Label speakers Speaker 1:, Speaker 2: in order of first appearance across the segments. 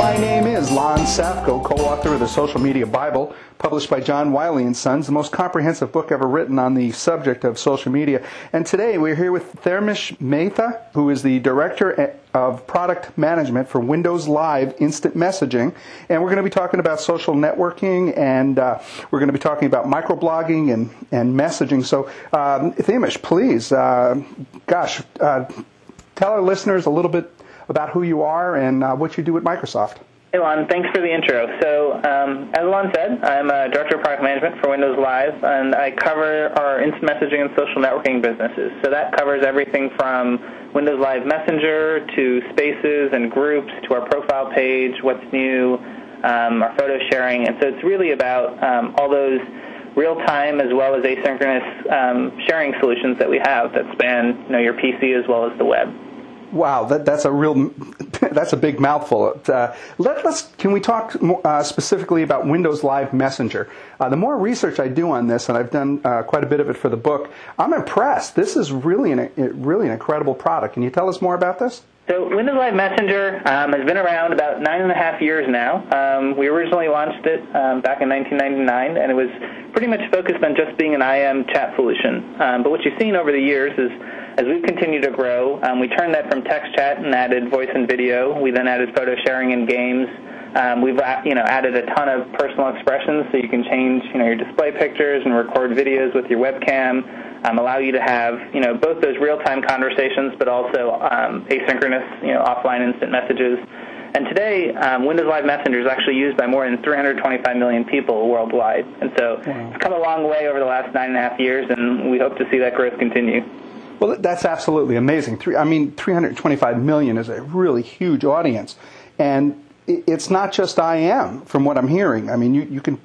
Speaker 1: My name is Lon Safko, co-author of the Social Media Bible, published by John Wiley & Sons, the most comprehensive book ever written on the subject of social media. And today we're here with Dharmesh Mehta, who is the Director of Product Management for Windows Live Instant Messaging. And we're going to be talking about social networking, and we're going to be talking about microblogging and messaging. So, Dharmesh, please, tell our listeners a little bit about who you are and what you do at Microsoft.
Speaker 2: Hey, Lon. Thanks for the intro. So, as Lon said, I'm a Director of Product Management for Windows Live, and I cover our instant messaging and social networking businesses. So that covers everything from Windows Live Messenger to Spaces and Groups to our profile page, what's new, our photo sharing. And so it's really about all those real-time as well as asynchronous sharing solutions that we have that span your PC as well as the web.
Speaker 1: Wow, that's a big mouthful. Can we talk more, specifically about Windows Live Messenger? The more research I do on this, and I've done quite a bit of it for the book, I'm impressed. This is really an incredible product. Can you tell us more about this?
Speaker 2: So Windows Live Messenger has been around about 9.5 years now. We originally launched it back in 1999, and it was pretty much focused on just being an IM chat solution. But what you've seen over the years is, as we've continued to grow, we turned that from text chat and added voice and video. We then added photo sharing and games. We've added a ton of personal expressions, so you can change your display pictures and record videos with your webcam. Allow you to have both those real-time conversations, but also asynchronous offline instant messages. And today, Windows Live Messenger is actually used by more than 325 million people worldwide. And so It's come a long way over the last 9.5 years, and we hope to see that growth continue.
Speaker 1: Well, that's absolutely amazing. 325 million is a really huge audience. And it's not just IM, from what I'm hearing. I mean, you can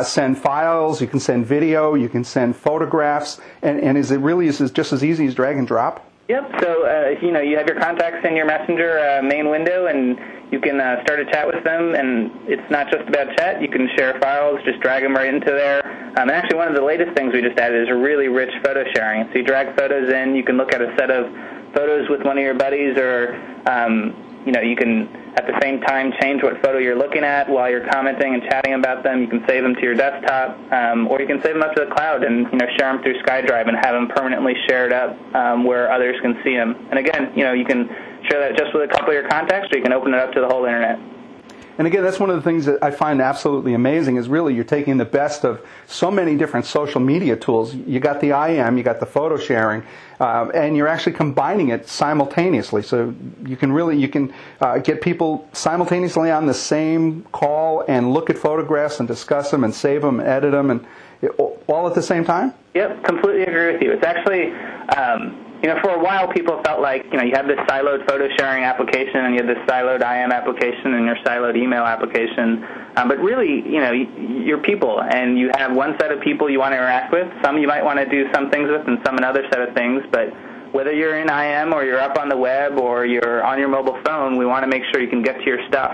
Speaker 1: send files, you can send video, you can send photographs, and is it just as easy as drag and drop?
Speaker 2: Yep. So you have your contacts in your Messenger main window, and you can start a chat with them. And it's not just about chat. You can share files, just drag them right into there. And actually, one of the latest things we just added is a really rich photo sharing. So you drag photos in, you can look at a set of photos with one of your buddies, or you can at the same time change what photo you're looking at while you're commenting and chatting about them. You can save them to your desktop, or you can save them up to the cloud and share them through SkyDrive and have them permanently shared up where others can see them. And again, you can share that just with a couple of your contacts, or you can open it up to the whole internet.
Speaker 1: And again, that's one of the things that I find absolutely amazing is really you're taking the best of so many different social media tools. You got the IM, you got the photo sharing, and you're actually combining it simultaneously. So you can get people simultaneously on the same call and look at photographs and discuss them and save them and edit them, and all at the same time?
Speaker 2: Yep, completely agree with you. It's actually for a while, people felt like, you have this siloed photo sharing application and you have this siloed IM application and your siloed email application. But really, you're people, and you have one set of people you want to interact with. Some you might want to do some things with, and some another set of things. But whether you're in IM or you're up on the web or you're on your mobile phone, we want to make sure you can get to your stuff.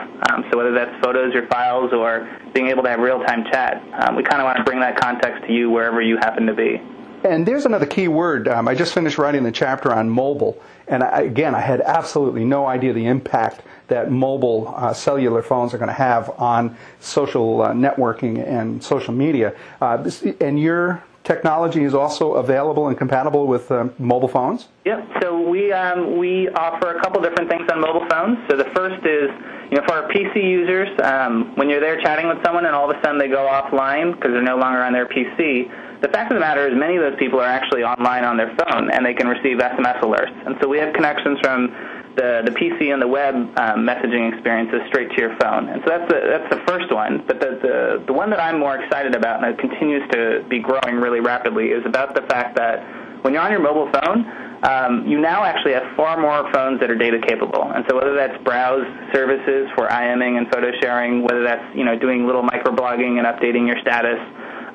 Speaker 2: So whether that's photos or files or being able to have real-time chat, we kind of want to bring that context to you wherever you happen to be.
Speaker 1: And there's another key word. I just finished writing the chapter on mobile, and I had absolutely no idea the impact that mobile cellular phones are going to have on social networking and social media. And your technology is also available and compatible with mobile phones?
Speaker 2: Yep. So we offer a couple different things on mobile phones. So the first is, for our PC users, when you're there chatting with someone and all of a sudden they go offline because they're no longer on their PC, the fact of the matter is many of those people are actually online on their phone, and they can receive SMS alerts. And so we have connections from the PC and the web messaging experiences straight to your phone. And so that's the first one. But the one that I'm more excited about, and it continues to be growing really rapidly, is about the fact that when you're on your mobile phone, you now actually have far more phones that are data capable. And so whether that's browse services for IMing and photo sharing, whether that's doing little microblogging and updating your status,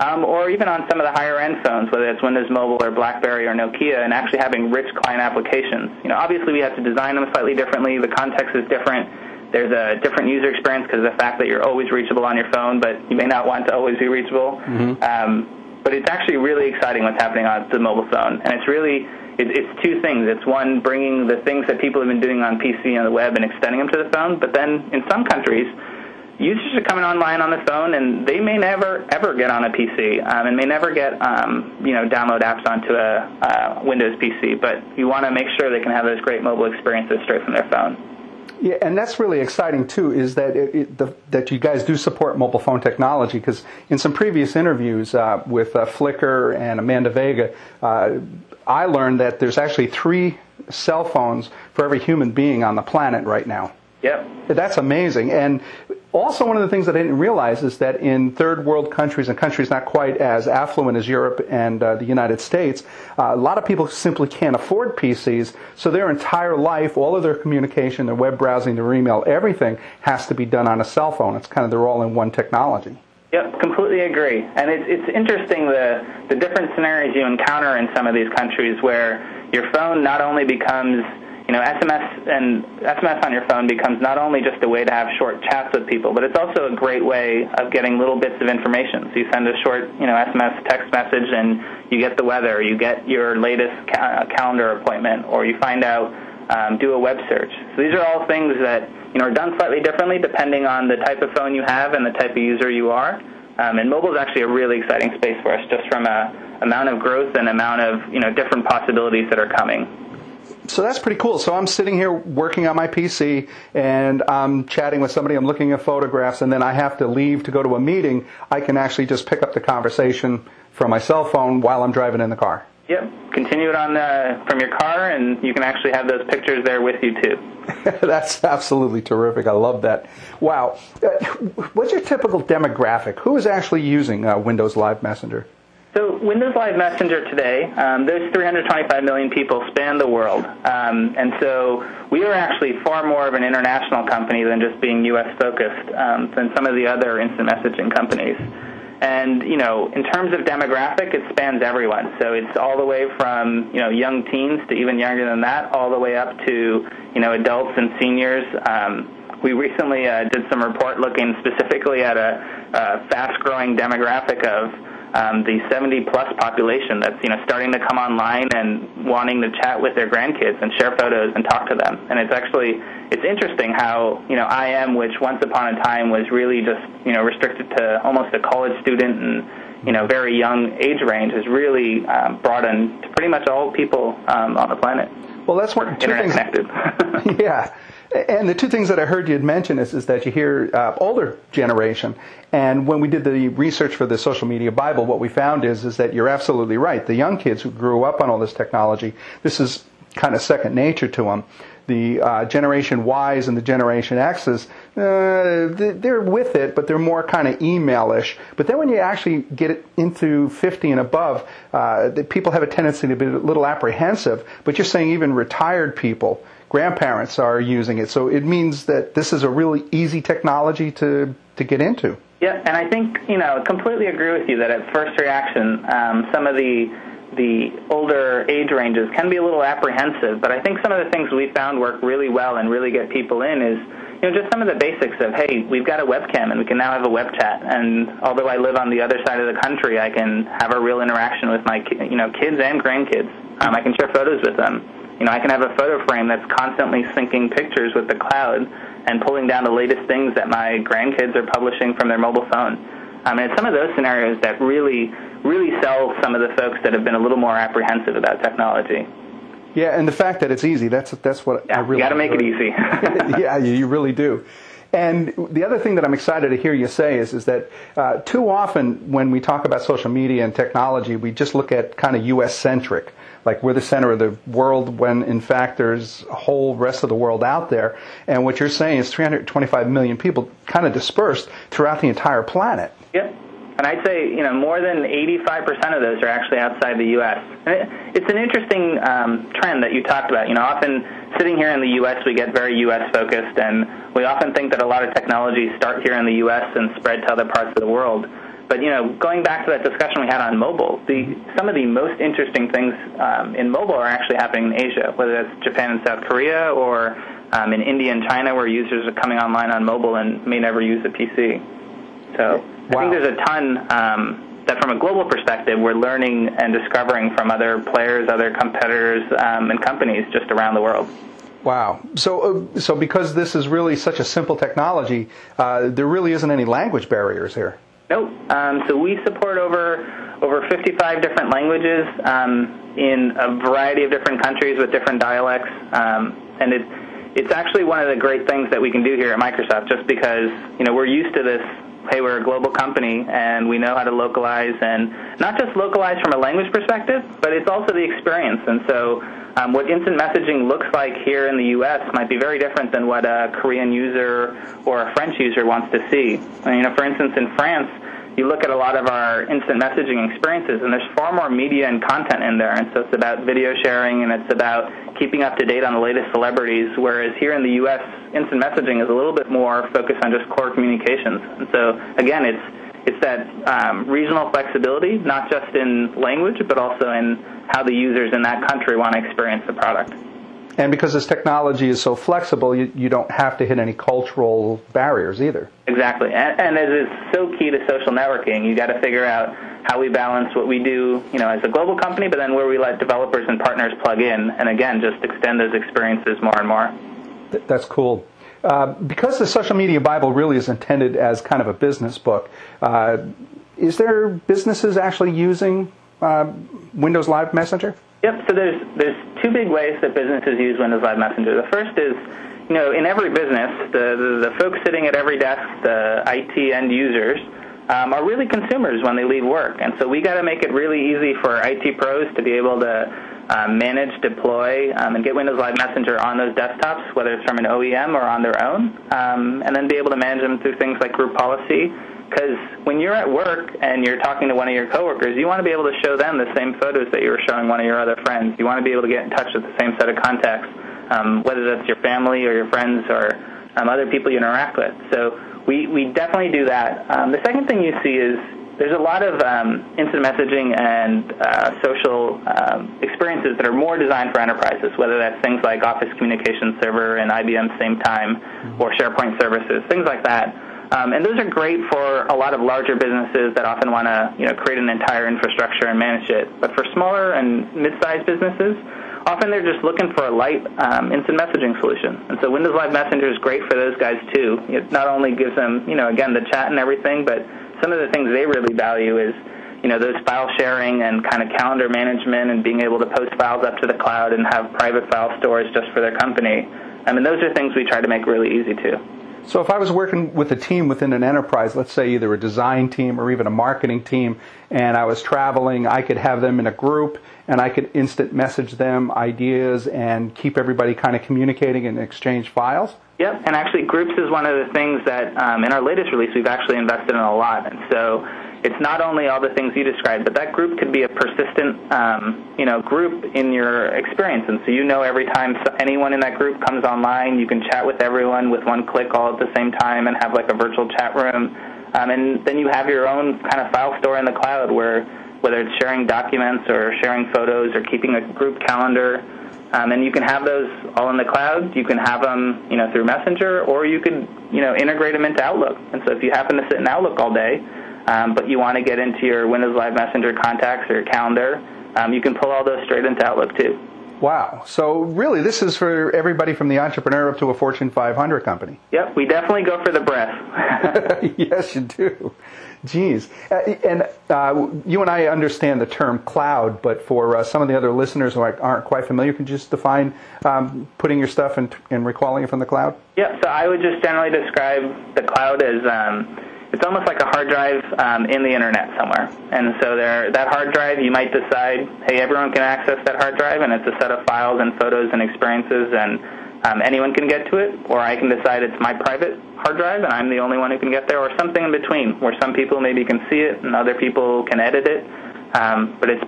Speaker 2: or even on some of the higher-end phones, whether it's Windows Mobile or BlackBerry or Nokia, and actually having rich client applications. Obviously we have to design them slightly differently. The context is different. There's a different user experience because of the fact that you're always reachable on your phone, but you may not want to always be reachable. Mm-hmm. But it's actually really exciting what's happening on the mobile phone, and it's it's two things. It's one, bringing the things that people have been doing on PC and the web and extending them to the phone. But then in some countries, users are coming online on the phone, and they may never, ever get on a PC and may never get, download apps onto a Windows PC. But you want to make sure they can have those great mobile experiences straight from their phone.
Speaker 1: Yeah, and that's really exciting, too, is that that you guys do support mobile phone technology, because in some previous interviews with Flickr and Amanda Vega, I learned that there's actually 3 cell phones for every human being on the planet right now.
Speaker 2: Yep.
Speaker 1: That's amazing. And also, one of the things that I didn't realize is that in third world countries and countries not quite as affluent as Europe and the United States, a lot of people simply can't afford PCs, so their entire life, all of their communication, their web browsing, their email, everything has to be done on a cell phone. It's kind of their all-in-one technology. Yep,
Speaker 2: completely agree. And it's interesting the different scenarios you encounter in some of these countries where your phone not only becomes, SMS on your phone becomes not only just a way to have short chats with people, but it's also a great way of getting little bits of information. So you send a short, SMS text message and you get the weather, you get your latest calendar appointment, or you find out, do a web search. So these are all things that, are done slightly differently depending on the type of phone you have and the type of user you are. And mobile is actually a really exciting space for us, just from amount of growth and amount of, different possibilities that are coming.
Speaker 1: So that's pretty cool. So I'm sitting here working on my PC, and I'm chatting with somebody, I'm looking at photographs, and then I have to leave to go to a meeting. I can actually just pick up the conversation from my cell phone while I'm driving in the car.
Speaker 2: Yep. Continue it on from your car, and you can actually have those pictures there with you, too.
Speaker 1: That's absolutely terrific. I love that. Wow. What's your typical demographic? Who is actually using Windows Live Messenger?
Speaker 2: So Windows Live Messenger today, those 325 million people span the world. And so we are actually far more of an international company than just being U.S.-focused than some of the other instant messaging companies. And, in terms of demographic, it spans everyone. So it's all the way from, young teens to even younger than that, all the way up to, adults and seniors. We recently did some report looking specifically at a fast-growing demographic of the 70-plus population that's, starting to come online and wanting to chat with their grandkids and share photos and talk to them. And it's interesting how, IM, which once upon a time was really just, restricted to almost a college student and, very young age range, has really brought in to pretty much all people on the planet.
Speaker 1: Well, that's one
Speaker 2: internet connected.
Speaker 1: Yeah. And the two things that I heard you mention is that you hear older generation. And when we did the research for the Social Media Bible, what we found is that you're absolutely right. The young kids who grew up on all this technology, this is kind of second nature to them. The Generation Ys and the Generation Xs, they're with it, but they're more kind of email-ish. But then when you actually get it into 50 and above, the people have a tendency to be a little apprehensive. But you're saying even retired people, grandparents are using it. So it means that this is a really easy technology to get into.
Speaker 2: Yeah, and I think, completely agree with you that at first reaction, some of the older age ranges can be a little apprehensive, but I think some of the things we found work really well and really get people in is, just some of the basics of, hey, we've got a webcam and we can now have a web chat, and although I live on the other side of the country, I can have a real interaction with my, kids and grandkids. I can share photos with them. I can have a photo frame that's constantly syncing pictures with the cloud and pulling down the latest things that my grandkids are publishing from their mobile phone. And it's some of those scenarios that really sell some of the folks that have been a little more apprehensive about technology.
Speaker 1: Yeah, and the fact that it's easy, that's what I really...
Speaker 2: You got to make it easy.
Speaker 1: Yeah, you really do. And the other thing that I'm excited to hear you say is that too often when we talk about social media and technology, we just look at kind of U.S.-centric, like we're the center of the world, when in fact there's a whole rest of the world out there. And what you're saying is 325 million people kind of dispersed throughout the entire planet.
Speaker 2: Yep. And I'd say, more than 85% of those are actually outside the U.S. And it's an interesting trend that you talked about. Often sitting here in the U.S., we get very U.S.-focused, and we often think that a lot of technologies start here in the U.S. and spread to other parts of the world. But, going back to that discussion we had on mobile, some of the most interesting things in mobile are actually happening in Asia, whether that's Japan and South Korea or in India and China, where users are coming online on mobile and may never use a PC. So I think there's a ton that from a global perspective, we're learning and discovering from other players, other competitors, and companies just around the world.
Speaker 1: Wow. So because this is really such a simple technology, there really isn't any language barriers here.
Speaker 2: Nope. So we support over 55 different languages in a variety of different countries with different dialects, and it's actually one of the great things that we can do here at Microsoft, just because we're used to this. Hey, we're a global company, and we know how to localize, and not just localize from a language perspective, but it's also the experience. And so what instant messaging looks like here in the U.S. might be very different than what a Korean user or a French user wants to see. For instance, in France, you look at a lot of our instant messaging experiences, and there's far more media and content in there. And so it's about video sharing, and it's about keeping up to date on the latest celebrities, whereas here in the U.S., instant messaging is a little bit more focused on just core communications. And so, again, it's that regional flexibility, not just in language, but also in how the users in that country want to experience the product.
Speaker 1: And because this technology is so flexible, you don't have to hit any cultural barriers either.
Speaker 2: Exactly. And as is so key to social networking, you got to figure out how we balance what we do, as a global company, but then where we let developers and partners plug in, and again, just extend those experiences more and more.
Speaker 1: That's cool. Because the Social Media Bible really is intended as kind of a business book, is there businesses actually using Windows Live Messenger?
Speaker 2: Yep, so there's two big ways that businesses use Windows Live Messenger. The first is, in every business, the folks sitting at every desk, the IT end users, are really consumers when they leave work. And so we got to make it really easy for IT pros to be able to manage, deploy, and get Windows Live Messenger on those desktops, whether it's from an OEM or on their own, and then be able to manage them through things like group policy. Because when you're at work and you're talking to one of your coworkers, you want to be able to show them the same photos that you were showing one of your other friends. You want to be able to get in touch with the same set of contacts, whether that's your family or your friends or other people you interact with. So we definitely do that. The second thing you see is there's a lot of instant messaging and social experiences that are more designed for enterprises, whether that's things like Office Communications Server and IBM Same Time or SharePoint services, things like that. And those are great for a lot of larger businesses that often want to, create an entire infrastructure and manage it. But for smaller and mid-sized businesses, often they're just looking for a light instant messaging solution. And so Windows Live Messenger is great for those guys too. It not only gives them, again, the chat and everything, but some of the things they really value is, those file sharing and kind of calendar management and being able to post files up to the cloud and have private file storage just for their company. Those are things we try to make really easy too.
Speaker 1: So if I was working with a team within an enterprise, let's say either a design team or even a marketing team, and I was traveling, I could have them in a group, and I could instant message them ideas and keep everybody kind of communicating and exchange files?
Speaker 2: Yep, and actually groups is one of the things that in our latest release we've actually invested in a lot. And so it's not only all the things you described, but that group could be a persistent, group in your experience. And so every time anyone in that group comes online, you can chat with everyone with one click all at the same time and have like a virtual chat room. And then you have your own kind of file store in the cloud where whether it's sharing documents or sharing photos or keeping a group calendar, and you can have those all in the cloud. You can have them, through Messenger, or you could, integrate them into Outlook. And so if you happen to sit in Outlook all day, but you want to get into your Windows Live Messenger contacts or your calendar, you can pull all those straight into Outlook too.
Speaker 1: Wow. So really, this is for everybody from the entrepreneur up to a Fortune 500 company.
Speaker 2: Yep, we definitely go for the breadth.
Speaker 1: Yes, you do. Geez. And you and I understand the term cloud, but for some of the other listeners who aren't quite familiar, can you just define putting your stuff and recalling it from the cloud?
Speaker 2: Yeah, so I would just generally describe the cloud as it's almost like a hard drive in the internet somewhere. And so that hard drive, you might decide, hey, everyone can access that hard drive, and it's a set of files and photos and experiences, and anyone can get to it, or I can decide it's my private hard drive, and I'm the only one who can get there, or something in between, where some people maybe can see it and other people can edit it. But it's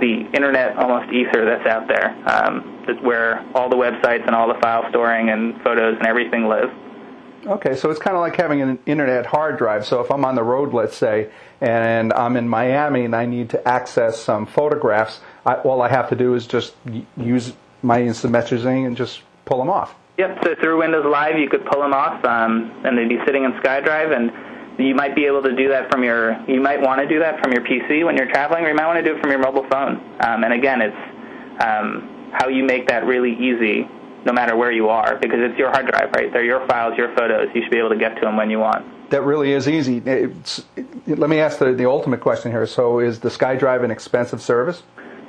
Speaker 2: the internet almost ether that's out there, that's where all the websites and all the file storing and photos and everything live.
Speaker 1: Okay, so it's kind of like having an internet hard drive. So if I'm on the road, let's say, and I'm in Miami and I need to access some photographs, all I have to do is just use my instant messaging and just pull them off.
Speaker 2: Yep, so through Windows Live you could pull them off, and they'd be sitting in SkyDrive, and you might be able to do that you might want to do that from your PC when you're traveling, or you might want to do it from your mobile phone. And again, it's how you make that really easy no matter where you are, because it's your hard drive, right? They're your files, your photos. You should be able to get to them when you want.
Speaker 1: That really is easy. Let me ask the ultimate question here. So is the SkyDrive an expensive service?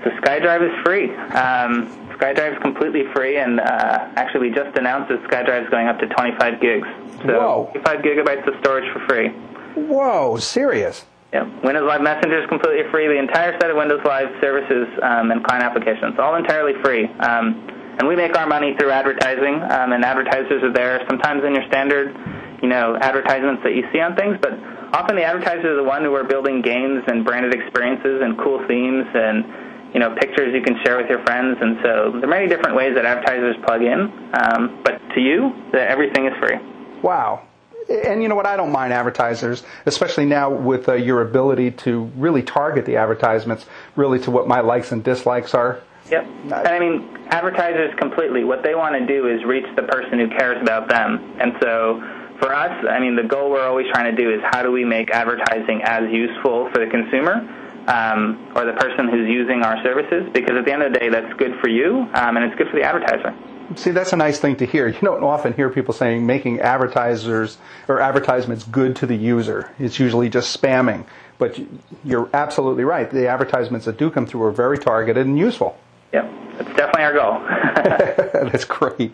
Speaker 2: So SkyDrive is free. SkyDrive is completely free, and actually we just announced that SkyDrive is going up to 25 gigs. So
Speaker 1: Whoa.
Speaker 2: 25 gigabytes of storage for free.
Speaker 1: Whoa, serious?
Speaker 2: Yep. Windows Live Messenger is completely free. The entire set of Windows Live services and client applications, all entirely free. And we make our money through advertising, and advertisers are there sometimes in your standard, advertisements that you see on things, but often the advertisers are the one who are building games and branded experiences and cool themes and, pictures you can share with your friends. And so there are many different ways that advertisers plug in, but to you, everything is free.
Speaker 1: Wow. And you know what? I don't mind advertisers, especially now with your ability to really target the advertisements really to what my likes and dislikes are.
Speaker 2: Yep. And advertisers completely, what they want to do is reach the person who cares about them. And so for us, the goal we're always trying to do is how do we make advertising as useful for the consumer or the person who's using our services, because at the end of the day, that's good for you and it's good for the advertiser.
Speaker 1: See, that's a nice thing to hear. You don't often hear people saying making advertisers or advertisements good to the user. It's usually just spamming. But you're absolutely right. The advertisements that do come through are very targeted and useful.
Speaker 2: Yep, that's definitely our goal.
Speaker 1: That's great.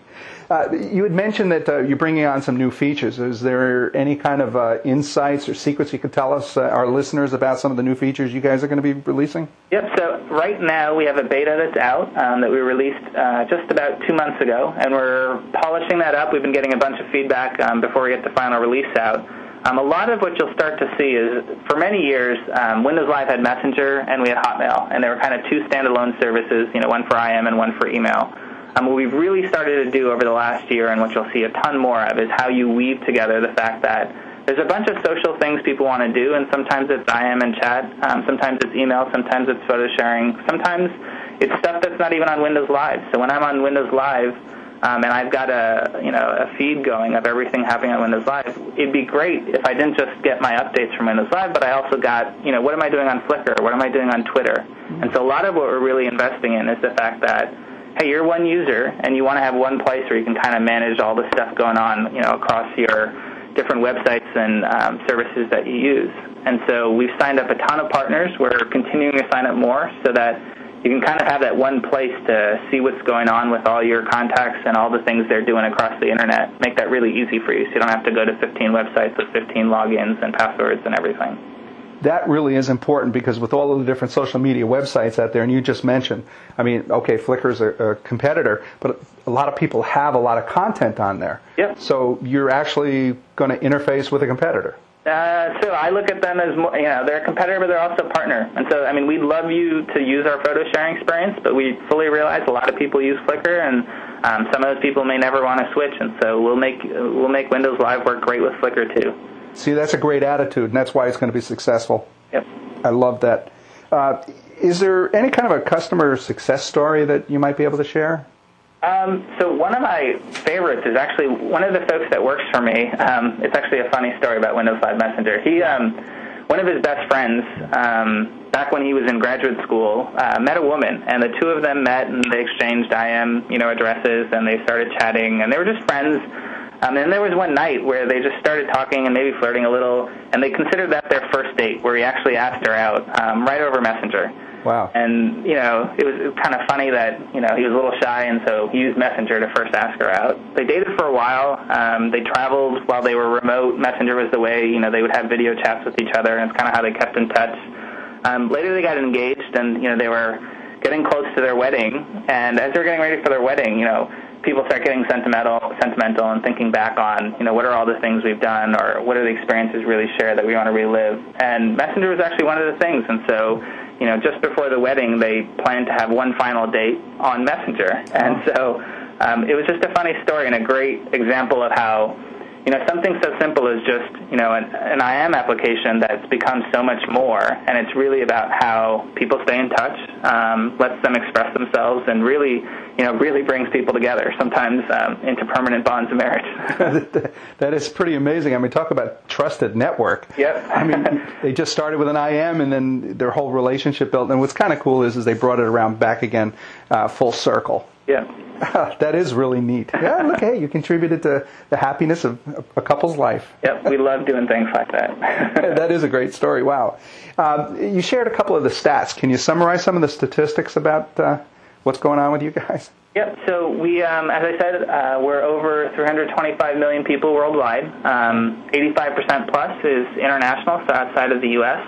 Speaker 1: You had mentioned that you're bringing on some new features. Is there any kind of insights or secrets you could tell us, our listeners, about some of the new features you guys are going to be releasing?
Speaker 2: Yep, so right now we have a beta that's out that we released just about 2 months ago, and we're polishing that up. We've been getting a bunch of feedback before we get the final release out. A lot of what you'll start to see is, for many years, Windows Live had Messenger and we had Hotmail, and they were kind of two standalone services, one for IM and one for email. What we've really started to do over the last year, and what you'll see a ton more of, is how you weave together the fact that there's a bunch of social things people want to do, and sometimes it's IM and chat, sometimes it's email, sometimes it's photo sharing, sometimes it's stuff that's not even on Windows Live. So when I'm on Windows Live, and I've got a feed going of everything happening on Windows Live, it'd be great if I didn't just get my updates from Windows Live, but I also got, what am I doing on Flickr? What am I doing on Twitter? And so a lot of what we're really investing in is the fact that, hey, you're one user, and you want to have one place where you can kind of manage all the stuff going on, across your different websites and services that you use. And so we've signed up a ton of partners. We're continuing to sign up more so that you can kind of have that one place to see what's going on with all your contacts and all the things they're doing across the internet. Make that really easy for you so you don't have to go to 15 websites with 15 logins and passwords and everything.
Speaker 1: That really is important, because with all of the different social media websites out there, and you just mentioned, okay, Flickr's a competitor, but a lot of people have a lot of content on there.
Speaker 2: Yep.
Speaker 1: So you're actually going to interface with a competitor.
Speaker 2: So I look at them as, they're a competitor, but they're also a partner. And so, we'd love you to use our photo sharing experience, but we fully realize a lot of people use Flickr, and some of those people may never want to switch. And so we'll make Windows Live work great with Flickr too.
Speaker 1: See, that's a great attitude, and that's why it's going to be successful.
Speaker 2: Yep.
Speaker 1: I love that. Is there any kind of a customer success story that you might be able to share?
Speaker 2: So one of my favorites is actually one of the folks that works for me. It's actually a funny story about Windows Live Messenger. He, one of his best friends, back when he was in graduate school, met a woman, and the two of them met, and they exchanged IM, addresses, and they started chatting, and they were just friends. And there was one night where they just started talking and maybe flirting a little, and they considered that their first date, where he actually asked her out right over Messenger.
Speaker 1: Wow.
Speaker 2: And, it was kind of funny that, he was a little shy, and so he used Messenger to first ask her out. They dated for a while. They traveled while they were remote. Messenger was the way, they would have video chats with each other, and it's kind of how they kept in touch. Later they got engaged, and, they were getting close to their wedding. And as they were getting ready for their wedding, people start getting sentimental and thinking back on, what are all the things we've done, or what are the experiences really shared that we want to relive. And Messenger was actually one of the things. And so, just before the wedding, they planned to have one final date on Messenger. And so it was just a funny story and a great example of how, something so simple as just, an IM application that's become so much more. And it's really about how people stay in touch, lets them express themselves, and really, really brings people together, sometimes into permanent bonds of marriage.
Speaker 1: That is pretty amazing. I mean, talk about trusted network.
Speaker 2: Yep.
Speaker 1: I mean, they just started with an IM, and then their whole relationship built. And what's kind of cool is they brought it around back again, full circle.
Speaker 2: Yeah.
Speaker 1: That is really neat. Yeah, look, hey, you contributed to the happiness of a couple's life.
Speaker 2: Yep, we love doing things like that.
Speaker 1: That is a great story. Wow. You shared a couple of the stats. Can you summarize some of the statistics about what's going on with you guys?
Speaker 2: Yep, so we, as I said, we're over 325 million people worldwide. 85% plus is international, so outside of the U.S.,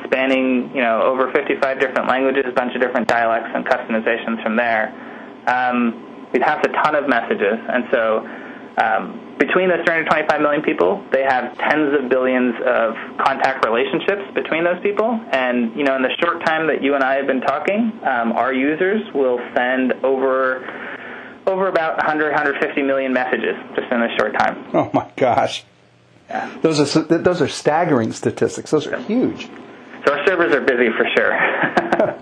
Speaker 2: spanning, over 55 different languages, a bunch of different dialects and customizations from there. We've passed a ton of messages, and so between those 325 million people, they have tens of billions of contact relationships between those people. And, in the short time that you and I have been talking, our users will send over about 100, 150 million messages just in this short time.
Speaker 1: Oh, my gosh.
Speaker 2: Yeah.
Speaker 1: Those are staggering statistics. Those are huge.
Speaker 2: So our servers are busy for sure.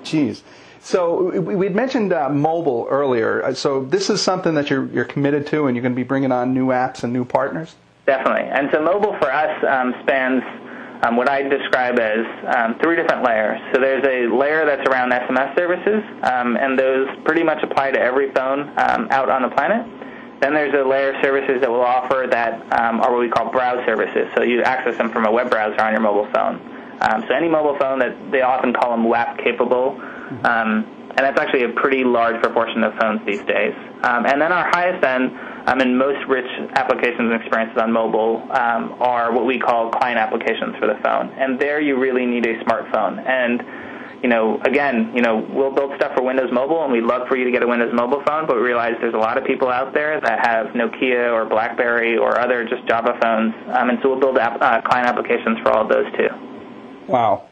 Speaker 1: Jeez. So we'd mentioned mobile earlier. So this is something that you're committed to, and you're going to be bringing on new apps and new partners?
Speaker 2: Definitely. And so mobile for us spans what I describe as 3 different layers. So there's a layer that's around SMS services, and those pretty much apply to every phone out on the planet. Then there's a layer of services that we'll offer that are what we call browse services. So you access them from a web browser on your mobile phone. So any mobile phone that they often call them WAP capable, and that's actually a pretty large proportion of phones these days. And then our highest end and most rich applications and experiences on mobile are what we call client applications for the phone. And there you really need a smartphone. And, again, we'll build stuff for Windows Mobile, and we'd love for you to get a Windows Mobile phone, but we realize there's a lot of people out there that have Nokia or BlackBerry or other just Java phones. And so we'll build client applications for all of those, too.
Speaker 1: Wow.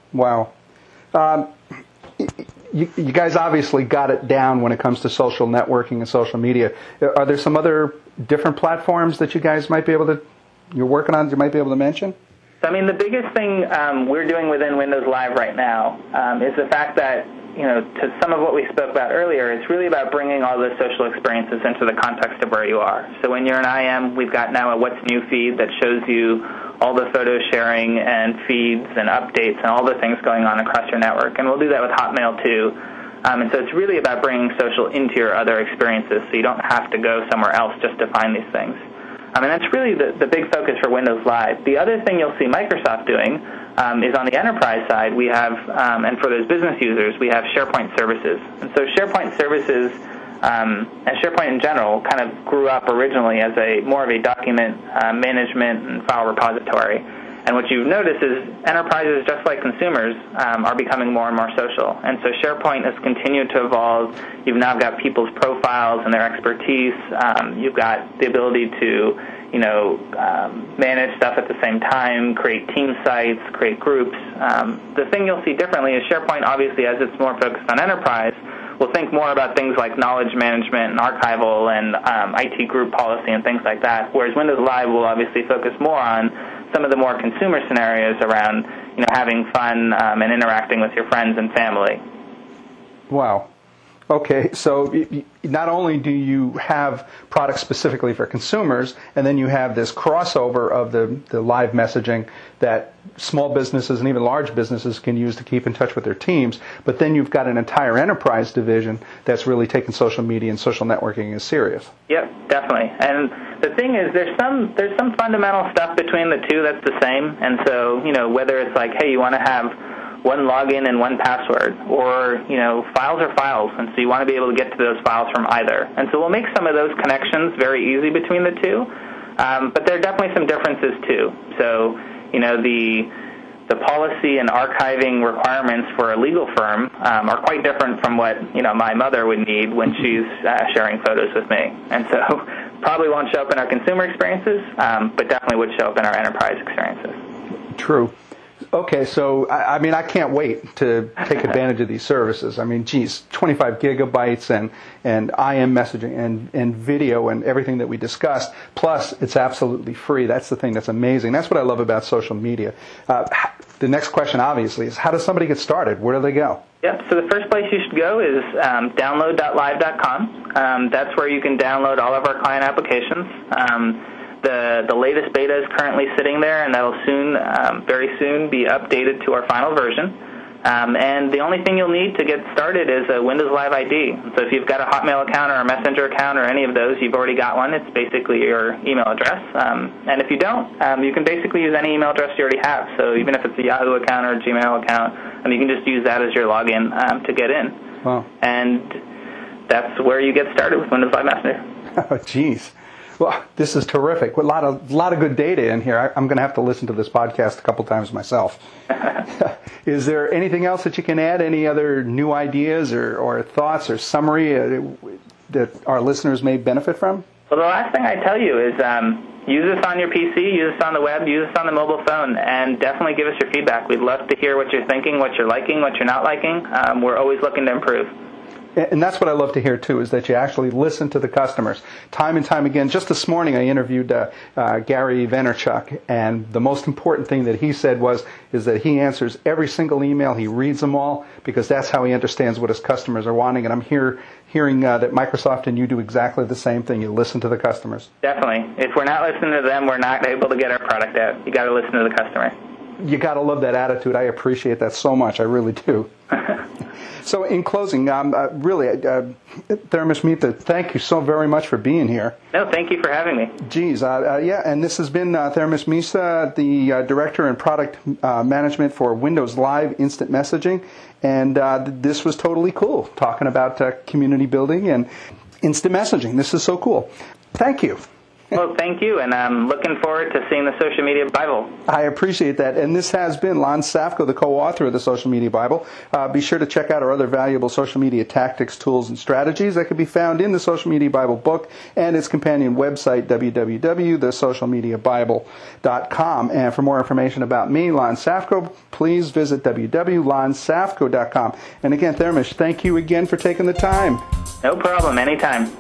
Speaker 1: You guys obviously got it down when it comes to social networking and social media. Are there some other different platforms that you guys might be able to, you're working on, you might be able to mention?
Speaker 2: So, the biggest thing we're doing within Windows Live right now is the fact that, to some of what we spoke about earlier, it's really about bringing all those social experiences into the context of where you are. So when you're an IM, we've got now a What's New feed that shows you all the photo sharing and feeds and updates and all the things going on across your network. And we'll do that with Hotmail, too. And so it's really about bringing social into your other experiences so you don't have to go somewhere else just to find these things. And that's really the big focus for Windows Live. The other thing you'll see Microsoft doing is on the enterprise side, we have, and for those business users, we have SharePoint services. And so SharePoint services and SharePoint in general kind of grew up originally as more of a document management and file repository. And what you've noticed is enterprises, just like consumers, are becoming more and more social. And so SharePoint has continued to evolve. You've now got people's profiles and their expertise. You've got the ability to, manage stuff at the same time, create team sites, create groups. The thing you'll see differently is SharePoint, obviously, as it's more focused on enterprise, will think more about things like knowledge management and archival and IT group policy and things like that, whereas Windows Live will obviously focus more on some of the more consumer scenarios around, having fun and interacting with your friends and family.
Speaker 1: Wow. Okay, so not only do you have products specifically for consumers, and then you have this crossover of the live messaging that small businesses and even large businesses can use to keep in touch with their teams, but then you've got an entire enterprise division that's really taking social media and social networking as serious. Yep,
Speaker 2: definitely. And the thing is, there's some fundamental stuff between the two that's the same, and so, whether it's like, hey, you want to have one login and one password, or, files are files, and so you want to be able to get to those files from either. And so we'll make some of those connections very easy between the two, but there are definitely some differences too. So, the policy and archiving requirements for a legal firm are quite different from what, my mother would need when she's sharing photos with me. And so probably won't show up in our consumer experiences, but definitely would show up in our enterprise experiences.
Speaker 1: True. Okay, so, I can't wait to take advantage of these services. 25 gigabytes and IM messaging and video and everything that we discussed, plus it's absolutely free. That's the thing that's amazing. That's what I love about social media. The next question, obviously, is how does somebody get started? Where do they go?
Speaker 2: Yep, so the first place you should go is download.live.com. That's where you can download all of our client applications. The latest beta is currently sitting there, and that will soon, very soon, be updated to our final version. And the only thing you'll need to get started is a Windows Live ID. So if you've got a Hotmail account or a Messenger account or any of those, you've already got one. It's basically your email address. And if you don't, you can basically use any email address you already have. So even if it's a Yahoo account or a Gmail account, you can just use that as your login to get in.
Speaker 1: Wow.
Speaker 2: And that's where you get started with Windows Live Messenger.
Speaker 1: Oh, geez. Well, this is terrific. A lot of good data in here. I'm going to have to listen to this podcast a couple times myself. Is there anything else that you can add? Any other new ideas or thoughts or summary that our listeners may benefit from?
Speaker 2: Well, the last thing I tell you is use this on your PC, use this on the web, use this on the mobile phone, and definitely give us your feedback. We'd love to hear what you're thinking, what you're liking, what you're not liking. We're always looking to improve.
Speaker 1: And that's what I love to hear, too, is that you actually listen to the customers. Time and time again, just this morning I interviewed Gary Vaynerchuk, and the most important thing that he said is that he answers every single email, he reads them all, because that's how he understands what his customers are wanting. And I'm hearing that Microsoft and you do exactly the same thing. You listen to the customers.
Speaker 2: Definitely. If we're not listening to them, we're not able to get our product out. You got to listen to the customer.
Speaker 1: You got to love that attitude. I appreciate that so much. I really do. So in closing, Dharmesh Mehta, thank you so very much for being here.
Speaker 2: No, thank you for having me.
Speaker 1: Geez, and this has been Dharmesh Mehta, the Director in Product Management for Windows Live Instant Messaging, and this was totally cool, talking about community building and instant messaging. This is so cool. Thank you.
Speaker 2: Well, thank you, and I'm looking forward to seeing the Social Media Bible.
Speaker 1: I appreciate that. And this has been Lon Safko, the co-author of the Social Media Bible. Be sure to check out our other valuable social media tactics, tools, and strategies that can be found in the Social Media Bible book and its companion website, www.thesocialmediabible.com. And for more information about me, Lon Safko, please visit www.lonsafko.com. And again, Dharmesh, thank you again for taking the time.
Speaker 2: No problem, anytime.